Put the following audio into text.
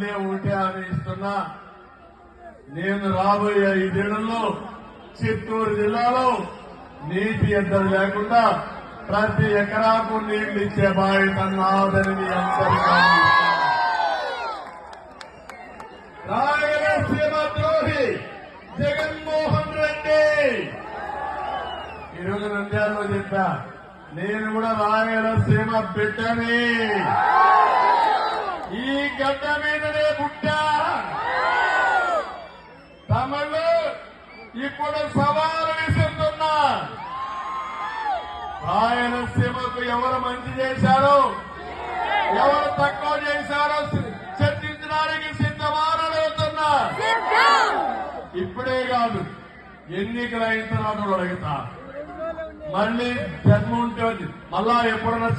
మళ్ళీ ఒకటే హామీ ఇస్తున్నా. నేను రాబోయే 5 ఏళ్లలో చిత్తూరు జిల్లాలో నీటి ఎద్దడి లేకుండా ప్రతి ఎకరాకు నీళ్లు ఇచ్చే బాధ్యత నాదని మీ అందరికీ రాయలసీమ ద్రోహి జగన్మోహన్ రెడ్డి ఈరోజు నంద్యాలలో చెప్పా, నేను కూడా రాయలసీమ బిడ్డని, ఈ గడ్డ మీదనే పుట్టా. తమలో ఇప్పుడు సవాలు విసురుతున్నా. రాయలసీమకు ఎవరు మంచి చేశారో, ఎవరు తక్కువ చేశారో చర్చించడానికి సిద్ధమానవుతున్నా. ఇప్పుడే కాదు, ఎన్నికలు అయిన తర్వాత అడుగుతా. మళ్ళీ జన్మ ఉంటే మళ్ళా ఎప్పుడన్నా